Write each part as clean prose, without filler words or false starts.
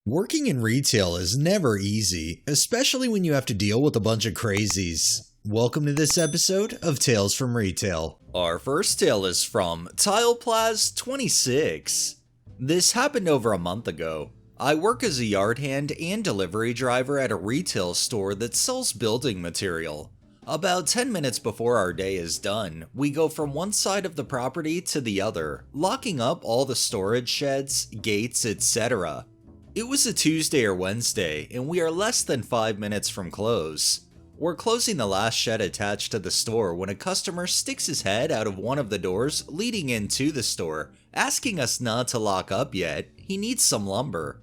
Working in retail is never easy, especially when you have to deal with a bunch of crazies. Welcome to this episode of Tales from Retail. Our first tale is from TilePlaz26. This happened over a month ago. I work as a yard hand and delivery driver at a retail store that sells building material. About 10 minutes before our day is done, we go from one side of the property to the other, locking up all the storage sheds, gates, etc. It was a Tuesday or Wednesday, and we are less than 5 minutes from close. We're closing the last shed attached to the store when a customer sticks his head out of one of the doors leading into the store, asking us not to lock up yet. He needs some lumber.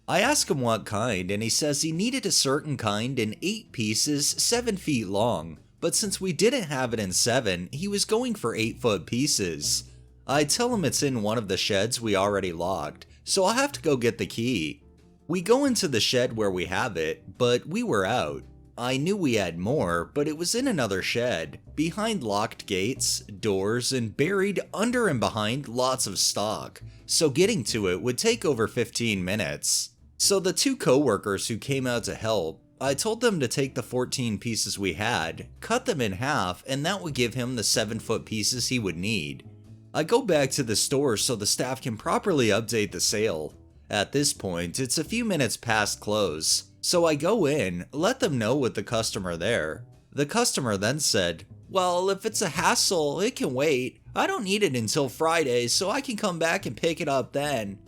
I ask him what kind, and he says he needed a certain kind in 8 pieces 7 feet long, but since we didn't have it in 7, he was going for 8-foot pieces. I tell him it's in one of the sheds we already locked, so I'll have to go get the key. We go into the shed where we have it, but we were out. I knew we had more, but it was in another shed, behind locked gates, doors, and buried under and behind lots of stock, so getting to it would take over 15 minutes. So the 2 coworkers who came out to help, I told them to take the 14 pieces we had, cut them in half, and that would give him the 7-foot pieces he would need. I go back to the store so the staff can properly update the sale. At this point, it's a few minutes past close, so I go in, let them know with the customer there. The customer then said, "Well, if it's a hassle, it can wait. I don't need it until Friday, so I can come back and pick it up then."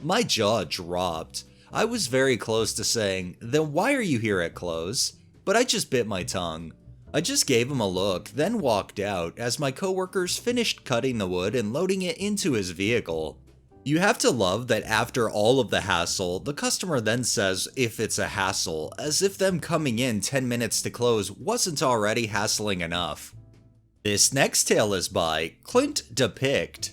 My jaw dropped. I was very close to saying, "Then why are you here at close?" But I just bit my tongue. I just gave him a look, then walked out as my coworkers finished cutting the wood and loading it into his vehicle. You have to love that after all of the hassle, the customer then says if it's a hassle, as if them coming in 10 minutes to close wasn't already hassling enough. This next tale is by Clint Depict.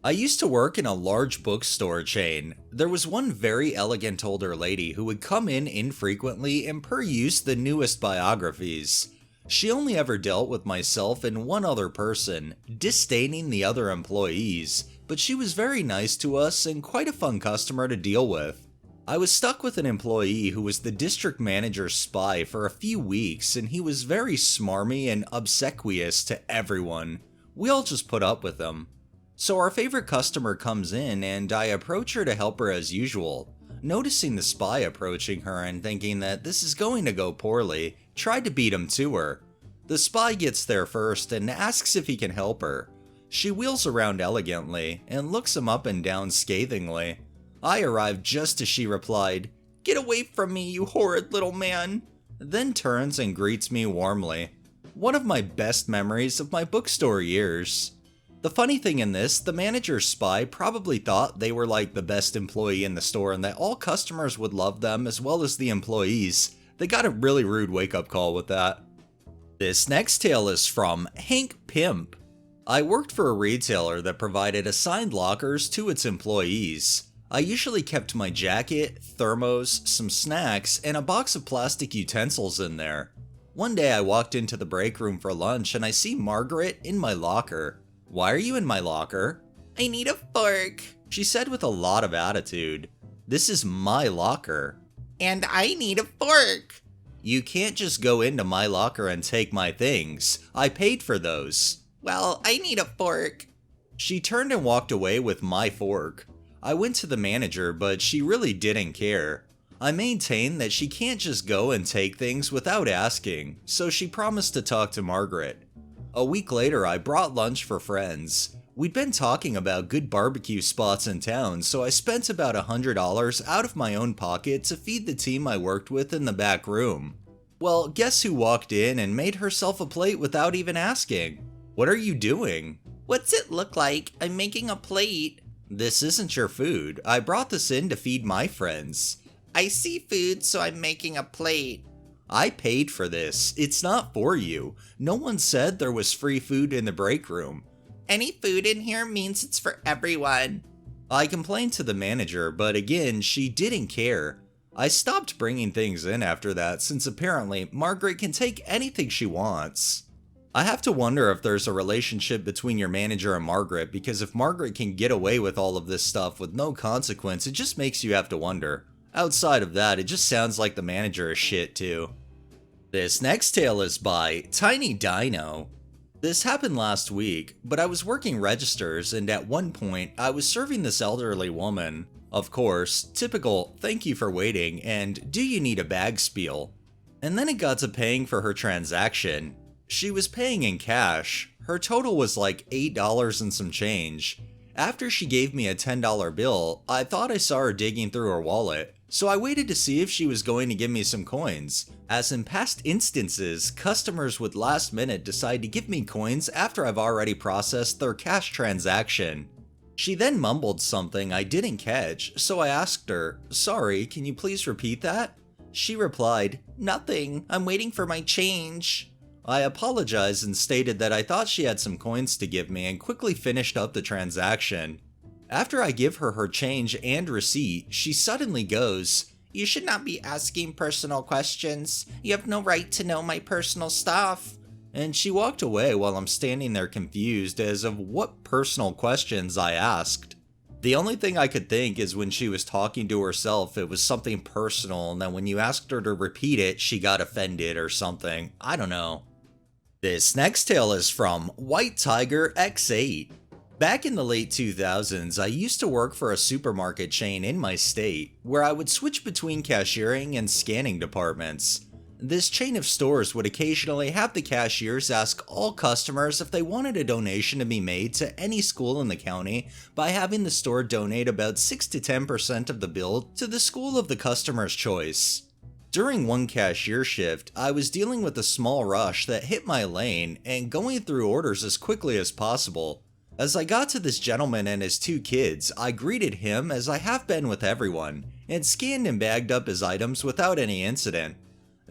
I used to work in a large bookstore chain. There was one very elegant older lady who would come in infrequently and peruse the newest biographies. She only ever dealt with myself and one other person, disdaining the other employees, but she was very nice to us and quite a fun customer to deal with. I was stuck with an employee who was the district manager's spy for a few weeks, and he was very smarmy and obsequious to everyone. We all just put up with him. So our favorite customer comes in and I approach her to help her as usual. Noticing the spy approaching her and thinking that this is going to go poorly, tried to beat him to her. The spy gets there first and asks if he can help her. She wheels around elegantly and looks him up and down scathingly. I arrived just as she replied, "Get away from me, you horrid little man," then turns and greets me warmly. One of my best memories of my bookstore years. The funny thing in this, the manager's spy probably thought they were like the best employee in the store and that all customers would love them as well as the employees. They got a really rude wake-up call with that. This next tale is from Hank Pimp. I worked for a retailer that provided assigned lockers to its employees. I usually kept my jacket, thermos, some snacks, and a box of plastic utensils in there. One day I walked into the break room for lunch and I see Margaret in my locker. "Why are you in my locker?" "I need a fork," she said with a lot of attitude. "This is my locker." "And I need a fork." "You can't just go into my locker and take my things. I paid for those." "Well, I need a fork." She turned and walked away with my fork. I went to the manager, but she really didn't care. I maintained that she can't just go and take things without asking, so she promised to talk to Margaret. A week later, I brought lunch for friends. We'd been talking about good barbecue spots in town, so I spent about $100 out of my own pocket to feed the team I worked with in the back room. Well, guess who walked in and made herself a plate without even asking? "What are you doing?" "What's it look like? I'm making a plate." "This isn't your food. I brought this in to feed my friends." "I see food, so I'm making a plate." "I paid for this. It's not for you. No one said there was free food in the break room." "Any food in here means it's for everyone." I complained to the manager, but again, she didn't care. I stopped bringing things in after that since apparently Margaret can take anything she wants. I have to wonder if there's a relationship between your manager and Margaret, because if Margaret can get away with all of this stuff with no consequence, it just makes you have to wonder. Outside of that, it just sounds like the manager is shit too. This next tale is by Tiny Dino. This happened last week, but I was working registers and at one point I was serving this elderly woman. Of course, typical thank you for waiting and do you need a bag spiel. And then it got to paying for her transaction. She was paying in cash. Her total was like $8 and some change. After she gave me a $10 bill, I thought I saw her digging through her wallet, so I waited to see if she was going to give me some coins. As in past instances, customers would last minute decide to give me coins after I've already processed their cash transaction. She then mumbled something I didn't catch, so I asked her, "Sorry, can you please repeat that?" She replied, "Nothing, I'm waiting for my change." I apologized and stated that I thought she had some coins to give me and quickly finished up the transaction. After I give her her change and receipt, she suddenly goes, You should not be asking personal questions. You have no right to know my personal stuff. and she walked away while I'm standing there confused as of what personal questions I asked. The only thing I could think is when she was talking to herself, it was something personal, and then when you asked her to repeat it, she got offended or something. I don't know. This next tale is from White Tiger X8. Back in the late 2000s, I used to work for a supermarket chain in my state, where I would switch between cashiering and scanning departments. This chain of stores would occasionally have the cashiers ask all customers if they wanted a donation to be made to any school in the county by having the store donate about 6 to 10% of the bill to the school of the customer's choice. During one cashier shift, I was dealing with a small rush that hit my lane and going through orders as quickly as possible. As I got to this gentleman and his 2 kids, I greeted him as I have been with everyone, and scanned and bagged up his items without any incident.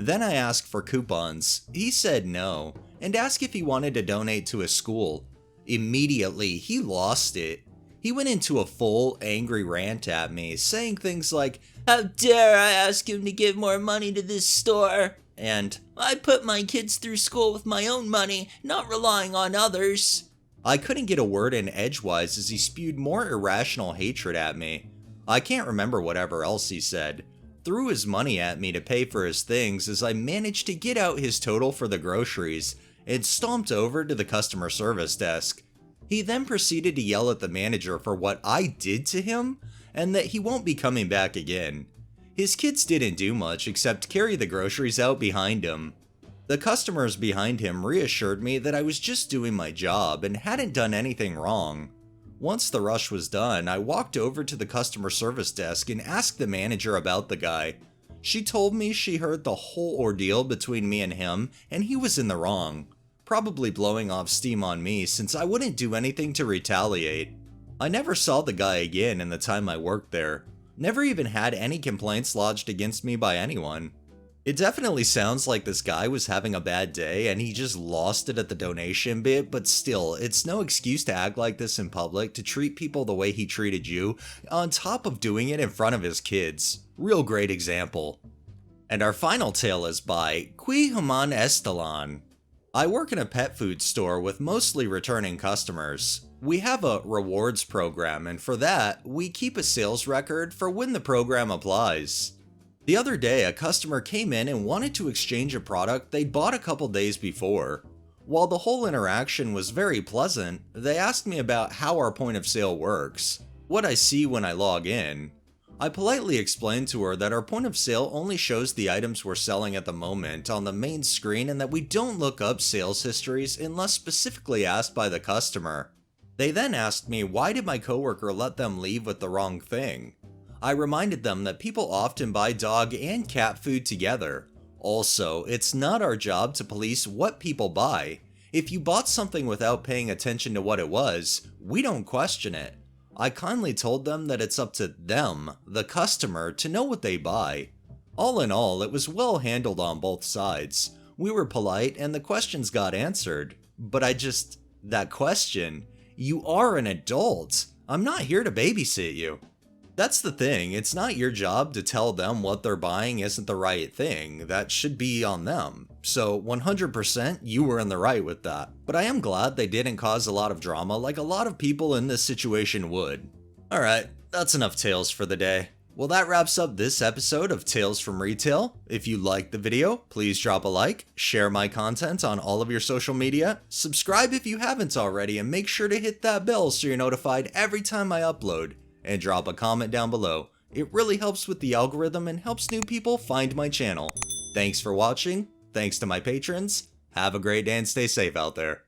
Then I asked for coupons. He said no, and asked if he wanted to donate to a school. Immediately, he lost it. He went into a full, angry rant at me, saying things like, "How dare I ask him to give more money to this store?" And, "I put my kids through school with my own money, not relying on others." I couldn't get a word in edgewise as he spewed more irrational hatred at me. I can't remember whatever else he said. Threw his money at me to pay for his things as I managed to get out his total for the groceries and stomped over to the customer service desk. He then proceeded to yell at the manager for what I did to him and that he won't be coming back again. His kids didn't do much except carry the groceries out behind him. The customers behind him reassured me that I was just doing my job and hadn't done anything wrong. Once the rush was done, I walked over to the customer service desk and asked the manager about the guy. She told me she heard the whole ordeal between me and him, and he was in the wrong, probably blowing off steam on me since I wouldn't do anything to retaliate. I never saw the guy again in the time I worked there, never even had any complaints lodged against me by anyone. It definitely sounds like this guy was having a bad day and he just lost it at the donation bit, but still, it's no excuse to act like this in public, to treat people the way he treated you, on top of doing it in front of his kids. Real great example. And our final tale is by Qui Human Estalon. I work in a pet food store with mostly returning customers. We have a rewards program, and for that, we keep a sales record for when the program applies. The other day, a customer came in and wanted to exchange a product they'd bought a couple days before. While the whole interaction was very pleasant, they asked me about how our point of sale works, what I see when I log in. I politely explained to her that our point of sale only shows the items we're selling at the moment on the main screen and that we don't look up sales histories unless specifically asked by the customer. They then asked me why did my coworker let them leave with the wrong thing. I reminded them that people often buy dog and cat food together. Also, it's not our job to police what people buy. If you bought something without paying attention to what it was, we don't question it. I kindly told them that it's up to them, the customer, to know what they buy. All in all, it was well handled on both sides. We were polite and the questions got answered. But that question, you are an adult. I'm not here to babysit you. That's the thing, it's not your job to tell them what they're buying isn't the right thing. That should be on them. So 100% you were in the right with that. But I am glad they didn't cause a lot of drama like a lot of people in this situation would. Alright, that's enough tales for the day. Well, that wraps up this episode of Tales from Retail. If you liked the video, please drop a like, share my content on all of your social media, subscribe if you haven't already, and make sure to hit that bell so you're notified every time I upload, and drop a comment down below. It really helps with the algorithm and helps new people find my channel. Thanks for watching, thanks to my patrons, have a great day and stay safe out there.